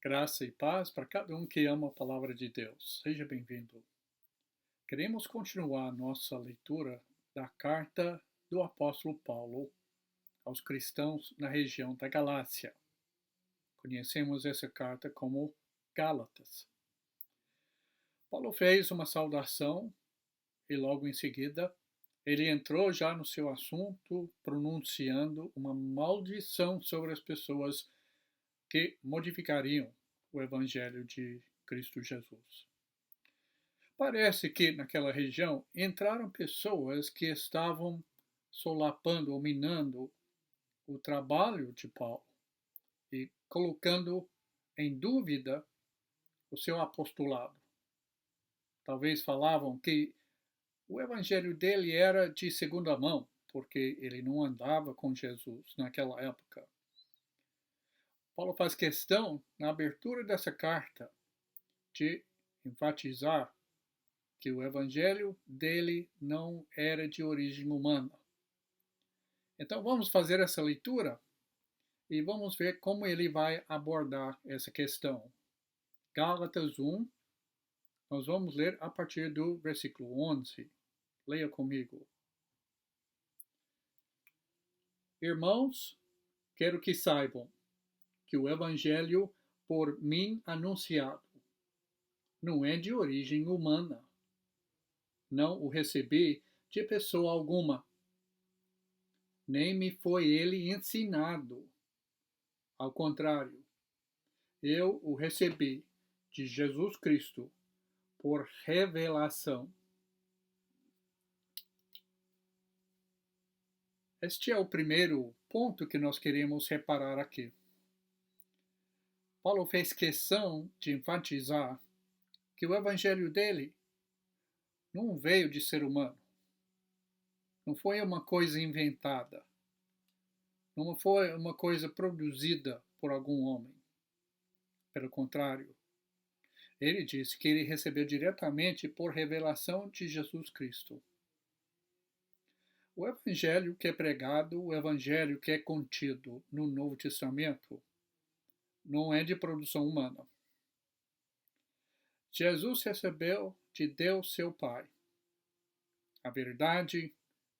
Graça e paz para cada um que ama a palavra de Deus. Seja bem-vindo. Queremos continuar nossa leitura da carta do apóstolo Paulo aos cristãos na região da Galácia. Conhecemos essa carta como Gálatas. Paulo fez uma saudação e logo em seguida ele entrou já no seu assunto, pronunciando uma maldição sobre as pessoas que modificariam o Evangelho de Cristo Jesus. Parece que naquela região entraram pessoas que estavam solapando ou minando o trabalho de Paulo e colocando em dúvida o seu apostolado. Talvez falavam que o evangelho dele era de segunda mão, porque ele não andava com Jesus naquela época. Paulo faz questão, na abertura dessa carta, de enfatizar que o evangelho dele não era de origem humana. Então vamos fazer essa leitura e vamos ver como ele vai abordar essa questão. Gálatas 1, nós vamos ler a partir do versículo 11. Leia comigo. Irmãos, quero que saibam que o evangelho por mim anunciado não é de origem humana. Não o recebi de pessoa alguma, nem me foi ele ensinado. Ao contrário, eu o recebi de Jesus Cristo por revelação. Este é o primeiro ponto que nós queremos reparar aqui. Paulo fez questão de enfatizar que o evangelho dele não veio de ser humano. Não foi uma coisa inventada. Não foi uma coisa produzida por algum homem. Pelo contrário, ele disse que ele recebeu diretamente por revelação de Jesus Cristo. O evangelho que é pregado, o evangelho que é contido no Novo Testamento, não é de produção humana. Jesus recebeu de Deus seu Pai a verdade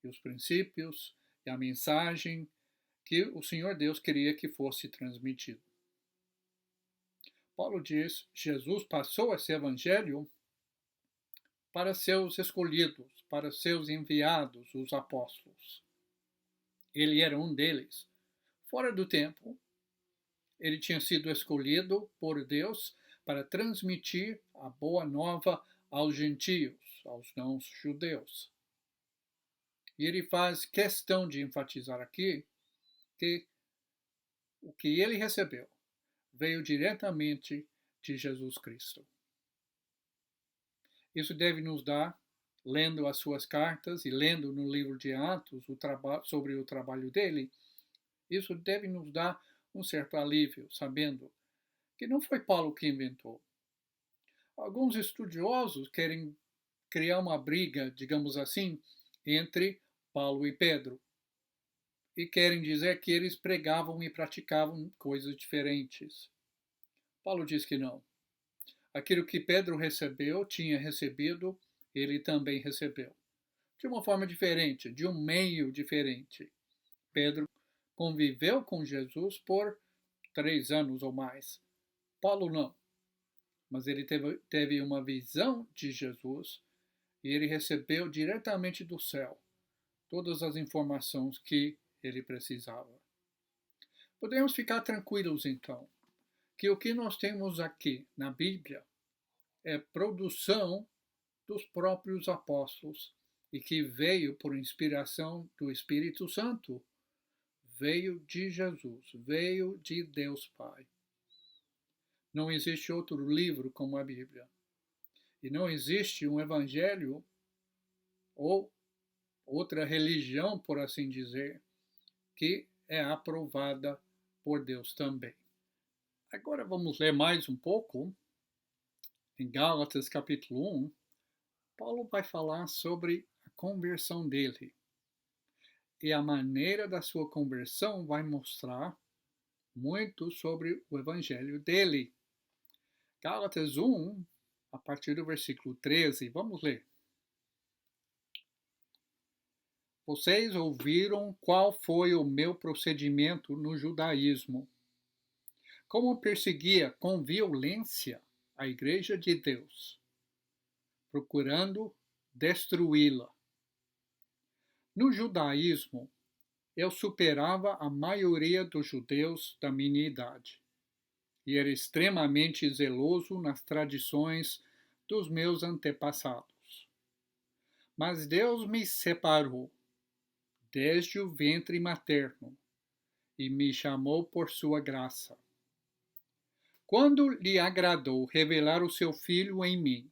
e os princípios e a mensagem que o Senhor Deus queria que fosse transmitido. Paulo diz: Jesus passou esse evangelho para seus escolhidos, para seus enviados, os apóstolos. Ele era um deles. Fora do tempo, ele tinha sido escolhido por Deus para transmitir a boa nova aos gentios, aos não-judeus. E ele faz questão de enfatizar aqui que o que ele recebeu veio diretamente de Jesus Cristo. Isso deve nos dar, lendo as suas cartas e lendo no livro de Atos sobre o trabalho dele, isso deve nos dar um certo alívio, sabendo que não foi Paulo que inventou. Alguns estudiosos querem criar uma briga, digamos assim, entre Paulo e Pedro. E querem dizer que eles pregavam e praticavam coisas diferentes. Paulo diz que não. Aquilo que Pedro recebeu, tinha recebido, ele também recebeu. De uma forma diferente, de um meio diferente. Pedro conviveu com Jesus por 3 anos ou mais. Paulo não. Mas ele teve uma visão de Jesus e ele recebeu diretamente do céu todas as informações que ele precisava. Podemos ficar tranquilos, então, que o que nós temos aqui na Bíblia é produção dos próprios apóstolos e que veio por inspiração do Espírito Santo. Veio de Jesus, veio de Deus Pai. Não existe outro livro como a Bíblia. E não existe um evangelho ou outra religião, por assim dizer, que é aprovada por Deus também. Agora vamos ler mais um pouco. Em Gálatas capítulo 1, Paulo vai falar sobre a conversão dele. E a maneira da sua conversão vai mostrar muito sobre o evangelho dele. Gálatas 1, a partir do versículo 13, vamos ler. Vocês ouviram qual foi o meu procedimento no judaísmo. Como perseguia com violência a Igreja de Deus, procurando destruí-la. No judaísmo, eu superava a maioria dos judeus da minha idade e era extremamente zeloso nas tradições dos meus antepassados. Mas Deus me separou desde o ventre materno e me chamou por sua graça. Quando lhe agradou revelar o seu Filho em mim,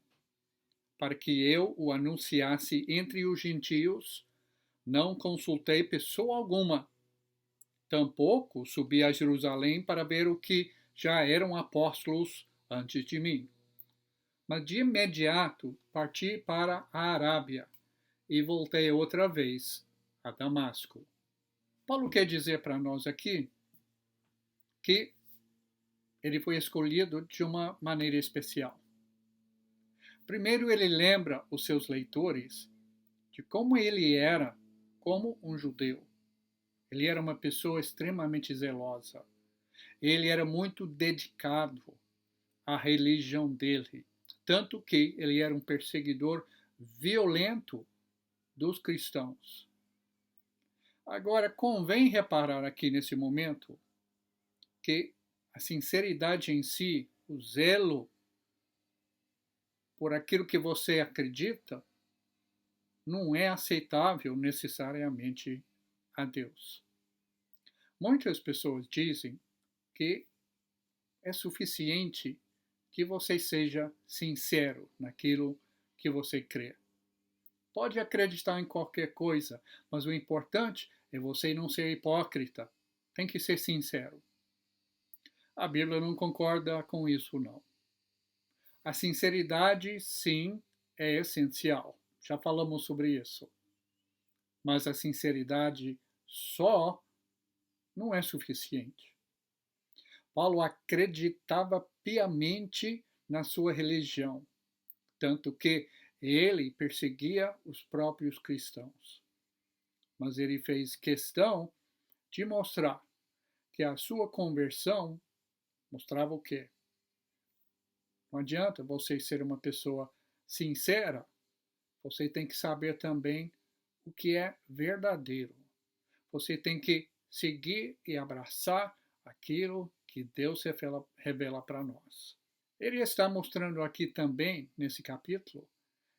para que eu o anunciasse entre os gentios, não consultei pessoa alguma. Tampouco subi a Jerusalém para ver o que já eram apóstolos antes de mim. Mas de imediato parti para a Arábia e voltei outra vez a Damasco. Paulo quer dizer para nós aqui que ele foi escolhido de uma maneira especial. Primeiro, ele lembra os seus leitores de como ele era como um judeu. Ele era uma pessoa extremamente zelosa. Ele era muito dedicado à religião dele, tanto que ele era um perseguidor violento dos cristãos. Agora, convém reparar aqui nesse momento que a sinceridade em si, o zelo por aquilo que você acredita, não é aceitável necessariamente a Deus. Muitas pessoas dizem que é suficiente que você seja sincero naquilo que você crê. Pode acreditar em qualquer coisa, mas o importante é você não ser hipócrita. Tem que ser sincero. A Bíblia não concorda com isso, não. A sinceridade, sim, é essencial. Já falamos sobre isso. Mas a sinceridade só não é suficiente. Paulo acreditava piamente na sua religião, tanto que ele perseguia os próprios cristãos. Mas ele fez questão de mostrar que a sua conversão mostrava o quê? Não adianta você ser uma pessoa sincera, você tem que saber também o que é verdadeiro. Você tem que seguir e abraçar aquilo que Deus revela para nós. Ele está mostrando aqui também, nesse capítulo,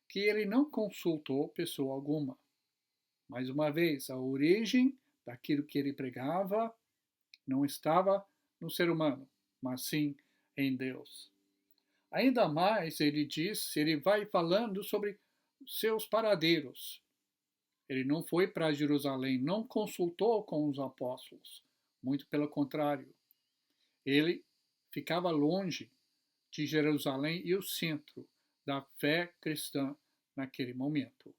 que ele não consultou pessoa alguma. Mais uma vez, a origem daquilo que ele pregava não estava no ser humano, mas sim em Deus. Ainda mais, ele vai falando sobre seus paradeiros. Ele não foi para Jerusalém, não consultou com os apóstolos. Muito pelo contrário. Ele ficava longe de Jerusalém e o centro da fé cristã naquele momento.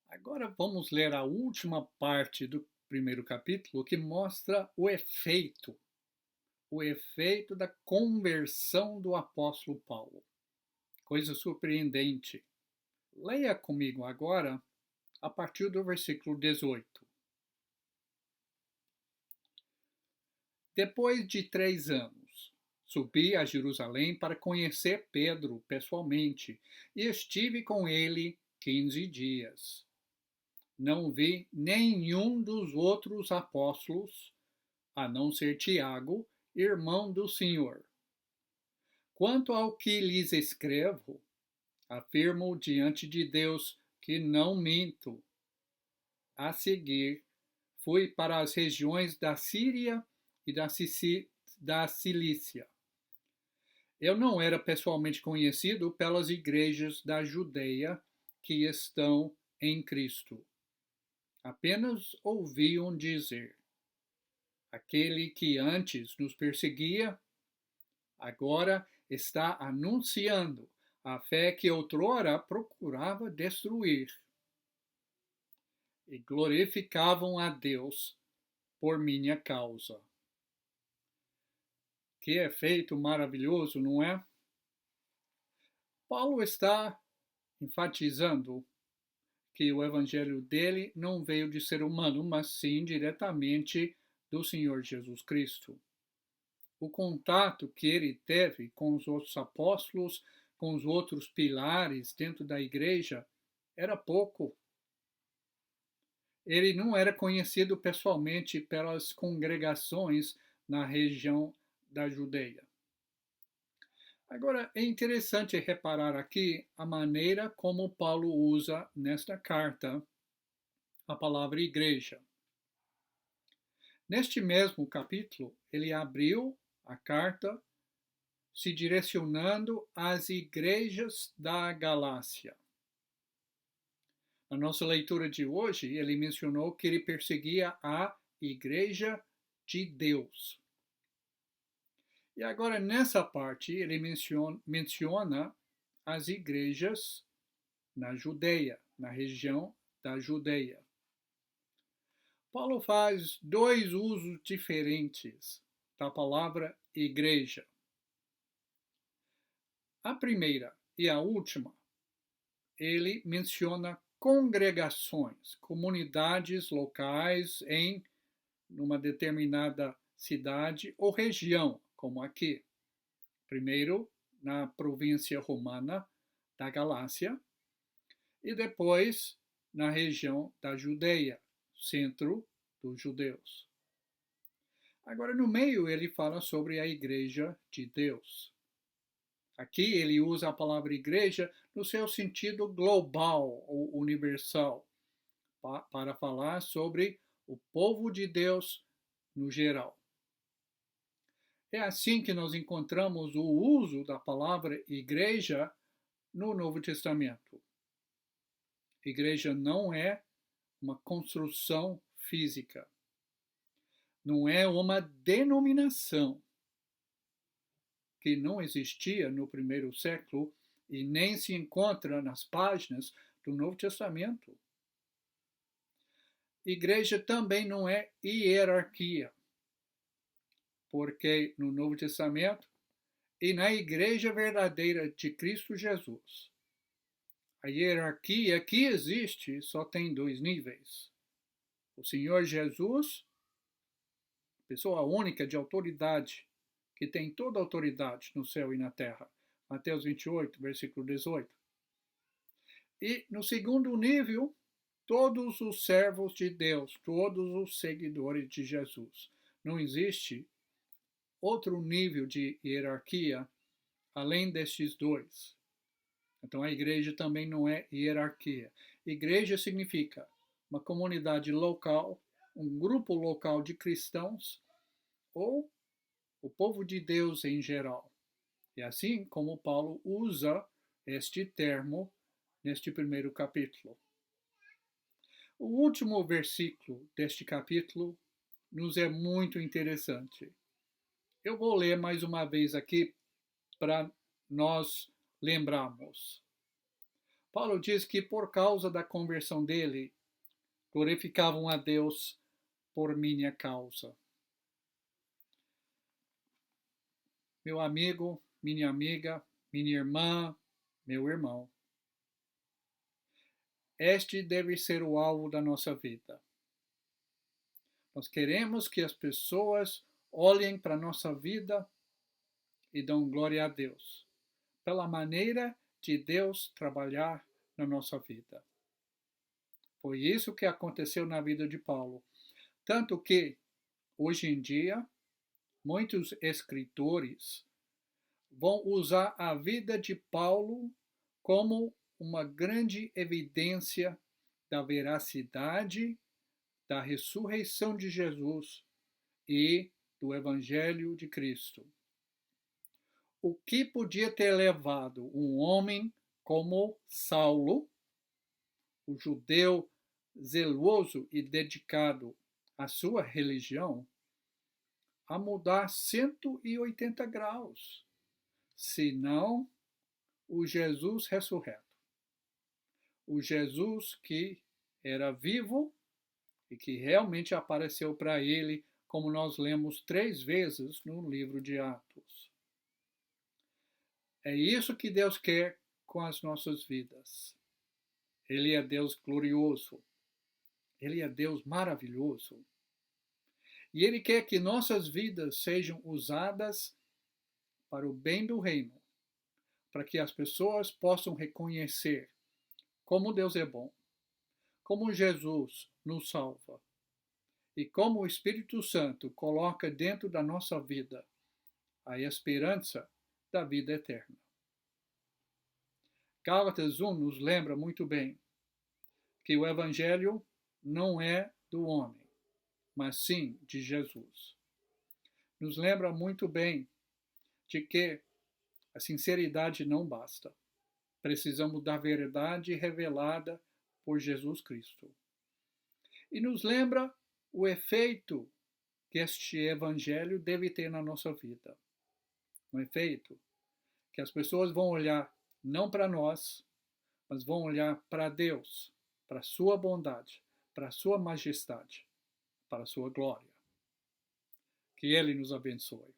Agora vamos ler a última parte do primeiro capítulo, que mostra o efeito da conversão do apóstolo Paulo. Coisa surpreendente. Leia comigo agora a partir do versículo 18. Depois de 3 anos, subi a Jerusalém para conhecer Pedro pessoalmente e estive com ele 15 dias. Não vi nenhum dos outros apóstolos, a não ser Tiago, irmão do Senhor. Quanto ao que lhes escrevo, afirmo diante de Deus que não minto. A seguir, fui para as regiões da Síria e da Cilícia. Eu não era pessoalmente conhecido pelas igrejas da Judeia que estão em Cristo. Apenas ouviam dizer: aquele que antes nos perseguia, agora está anunciando a fé que outrora procurava destruir. E glorificavam a Deus por minha causa. Que é feito maravilhoso, não é? Paulo está enfatizando que o evangelho dele não veio de ser humano, mas sim diretamente do Senhor Jesus Cristo. O contato que ele teve com os outros apóstolos, com os outros pilares dentro da igreja, era pouco. Ele não era conhecido pessoalmente pelas congregações na região da Judeia. Agora, é interessante reparar aqui a maneira como Paulo usa nesta carta a palavra igreja. Neste mesmo capítulo, ele abriu a carta se direcionando às igrejas da Galácia. Na nossa leitura de hoje, ele mencionou que ele perseguia a igreja de Deus. E agora, nessa parte, ele menciona as igrejas na Judeia, na região da Judeia. Paulo faz dois usos diferentes da palavra igreja. A primeira e a última, ele menciona congregações, comunidades locais em uma determinada cidade ou região, como aqui. Primeiro, na província romana da Galácia, e depois na região da Judeia, centro dos judeus. Agora, no meio, ele fala sobre a igreja de Deus. Aqui ele usa a palavra igreja no seu sentido global ou universal, para falar sobre o povo de Deus no geral. É assim que nós encontramos o uso da palavra igreja no Novo Testamento. Igreja não é uma construção física. Não é uma denominação que não existia no primeiro século e nem se encontra nas páginas do Novo Testamento. Igreja também não é hierarquia, porque no Novo Testamento e na igreja verdadeira de Cristo Jesus, a hierarquia que existe só tem dois níveis. O Senhor Jesus, pessoa única de autoridade, que tem toda a autoridade no céu e na terra. Mateus 28, versículo 18. E no segundo nível, todos os servos de Deus, todos os seguidores de Jesus. Não existe outro nível de hierarquia além destes dois. Então a igreja também não é hierarquia. Igreja significa uma comunidade local, um grupo local de cristãos ou o povo de Deus em geral. E assim como Paulo usa este termo neste primeiro capítulo. O último versículo deste capítulo nos é muito interessante. Eu vou ler mais uma vez aqui para nós lembrarmos. Paulo diz que por causa da conversão dele, glorificavam a Deus por minha causa. Meu amigo, minha amiga, minha irmã, meu irmão. Este deve ser o alvo da nossa vida. Nós queremos que as pessoas olhem para a nossa vida e dão glória a Deus, pela maneira de Deus trabalhar na nossa vida. Foi isso que aconteceu na vida de Paulo. Tanto que, hoje em dia, muitos escritores vão usar a vida de Paulo como uma grande evidência da veracidade da ressurreição de Jesus e do Evangelho de Cristo. O que podia ter levado um homem como Saulo, o judeu zeloso e dedicado à sua religião, a mudar 180 graus, senão o Jesus ressurreto. O Jesus que era vivo e que realmente apareceu para ele, como nós lemos 3 vezes no livro de Atos. É isso que Deus quer com as nossas vidas. Ele é Deus glorioso. Ele é Deus maravilhoso. E Ele quer que nossas vidas sejam usadas para o bem do reino, para que as pessoas possam reconhecer como Deus é bom, como Jesus nos salva e como o Espírito Santo coloca dentro da nossa vida a esperança da vida eterna. Gálatas 1 nos lembra muito bem que o Evangelho não é do homem, mas sim de Jesus. Nos lembra muito bem de que a sinceridade não basta. Precisamos da verdade revelada por Jesus Cristo. E nos lembra o efeito que este Evangelho deve ter na nossa vida. Um efeito que as pessoas vão olhar não para nós, mas vão olhar para Deus, para a sua bondade, para a sua majestade, para a sua glória. Que Ele nos abençoe.